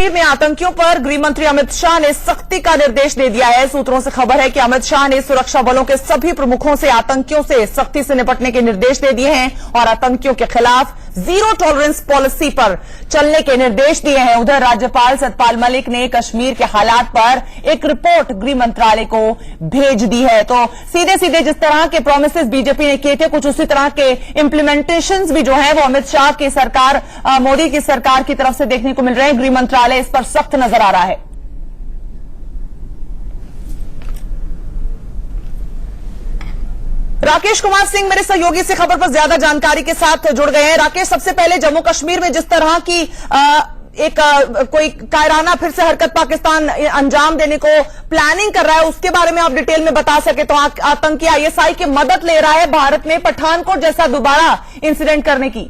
में आतंकियों पर गृह मंत्री अमित शाह ने सख्ती का निर्देश दे दिया है। सूत्रों से खबर है कि अमित शाह ने सुरक्षा बलों के सभी प्रमुखों से आतंकियों से सख्ती से निपटने के निर्देश दे दिए हैं और आतंकियों के खिलाफ जीरो टॉलरेंस पॉलिसी पर चलने के निर्देश दिए हैं। उधर राज्यपाल सत्यपाल मलिक ने कश्मीर के हालात पर एक रिपोर्ट गृह मंत्रालय को भेज दी है। तो सीधे सीधे जिस तरह के प्रोमिसेस बीजेपी ने किए थे, कुछ उसी तरह के इंप्लीमेंटेशंस भी जो है वो अमित शाह की सरकार, मोदी की सरकार की तरफ से देखने को मिल रहे हैं। गृह मंत्रालय इस पर सख्त नजर आ रहा है। राकेश कुमार सिंह मेरे सहयोगी से खबर पर ज्यादा जानकारी के साथ जुड़ गए हैं। राकेश, सबसे पहले जम्मू कश्मीर में जिस तरह की कोई कायराना फिर से हरकत पाकिस्तान अंजाम देने को प्लानिंग कर रहा है, उसके बारे में आप डिटेल में बता सके तो। आतंकी आईएसआई की मदद ले रहा है भारत में पठानकोट जैसा दोबारा इंसिडेंट करने की।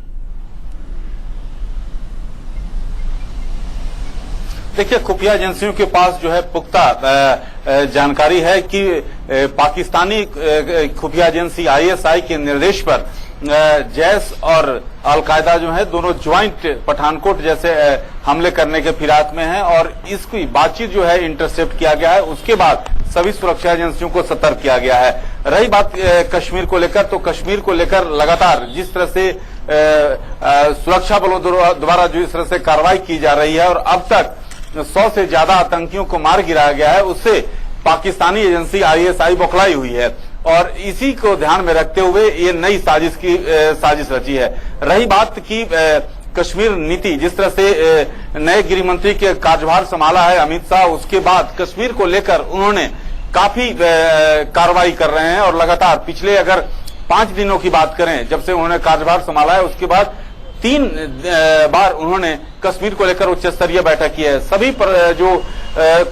देखिए, खुफिया एजेंसियों के पास जो है पुख्ता जानकारी है कि पाकिस्तानी खुफिया एजेंसी आईएसआई के निर्देश पर जैश और अलकायदा जो है दोनों ज्वाइंट पठानकोट जैसे हमले करने के फिराक में हैं और इसकी बातचीत जो है इंटरसेप्ट किया गया है। उसके बाद सभी सुरक्षा एजेंसियों को सतर्क किया गया है। रही बात कश्मीर को लेकर, तो कश्मीर को लेकर लगातार जिस तरह से सुरक्षा बलों द्वारा जो इस तरह से कार्रवाई की जा रही है और अब तक 100 से ज्यादा आतंकियों को मार गिराया गया है, उससे पाकिस्तानी एजेंसी आईएसआई बौखलाई हुई है और इसी को ध्यान में रखते हुए ये नई साजिश रची है। रही बात की कश्मीर नीति, जिस तरह से नए गृह मंत्री के कार्यभार संभाला है अमित शाह, उसके बाद कश्मीर को लेकर उन्होंने काफी कार्रवाई कर रहे हैं और लगातार पिछले अगर 5 दिनों की बात करें, जब से उन्होंने कार्यभार संभाला है उसके बाद 3 बार उन्होंने कश्मीर को लेकर उच्च स्तरीय बैठक की है। सभी पर जो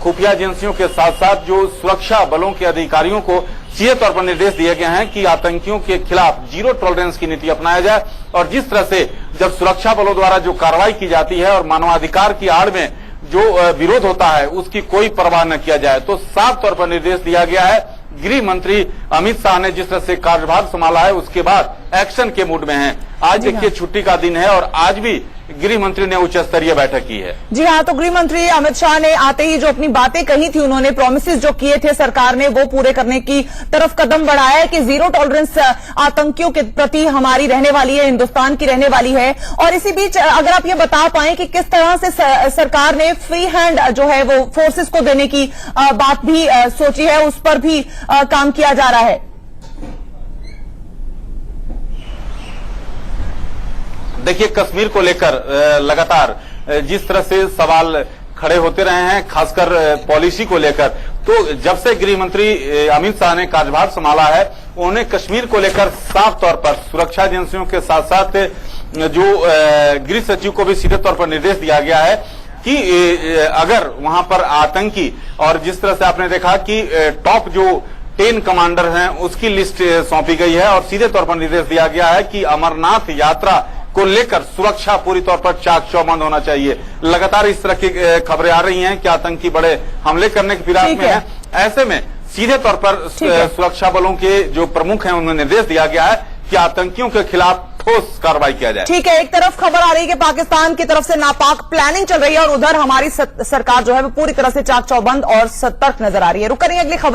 खुफिया एजेंसियों के साथ साथ जो सुरक्षा बलों के अधिकारियों को सीधे तौर पर निर्देश दिए गए हैं कि आतंकियों के खिलाफ जीरो टॉलरेंस की नीति अपनाया जाए और जिस तरह से जब सुरक्षा बलों द्वारा जो कार्रवाई की जाती है और मानवाधिकार की आड़ में जो विरोध होता है उसकी कोई परवाह न किया जाए। तो साफ तौर पर निर्देश दिया गया है। गृह मंत्री अमित शाह ने जिस तरह से कार्यभार संभाला है उसके बाद एक्शन के मूड में हैं। आज देखिए छुट्टी का दिन है और आज भी गृह मंत्री ने उच्च स्तरीय बैठक की है। जी हाँ, तो गृह मंत्री अमित शाह ने आते ही जो अपनी बातें कही थी, उन्होंने प्रोमिसेस जो किए थे सरकार ने वो पूरे करने की तरफ कदम बढ़ाया है कि जीरो टॉलरेंस आतंकियों के प्रति हमारी रहने वाली है, हिंदुस्तान की रहने वाली है। और इसी बीच अगर आप ये बता पाएं कि किस तरह से सरकार ने फ्री हैंड जो है वो फोर्सेस को देने की बात भी सोची है, उस पर भी काम किया जा रहा है। देखिए, कश्मीर को लेकर लगातार जिस तरह से सवाल खड़े होते रहे हैं, खासकर पॉलिसी को लेकर, तो जब से गृह मंत्री अमित शाह ने कार्यभार संभाला है उन्हें कश्मीर को लेकर साफ तौर पर सुरक्षा एजेंसियों के साथ साथ जो गृह सचिव को भी सीधे तौर पर निर्देश दिया गया है कि अगर वहां पर आतंकी, और जिस तरह से आपने देखा कि टॉप जो 10 कमांडर हैं उसकी लिस्ट सौंपी गई है और सीधे तौर पर निर्देश दिया गया है कि अमरनाथ यात्रा को लेकर सुरक्षा पूरी तौर पर चाक चौबंद होना चाहिए। लगातार इस तरह की खबरें आ रही हैं कि आतंकी बड़े हमले करने की फिराक में हैं। ऐसे में सीधे तौर पर सुरक्षा बलों के जो प्रमुख हैं उन्हें निर्देश दिया गया है कि आतंकियों के खिलाफ ठोस कार्रवाई किया जाए। ठीक है, एक तरफ खबर आ रही है कि पाकिस्तान की तरफ से नापाक प्लानिंग चल रही है और उधर हमारी सरकार जो है वो पूरी तरह से चाक चौबंद और सतर्क नजर आ रही है। रुक करेंगे अगली खबर।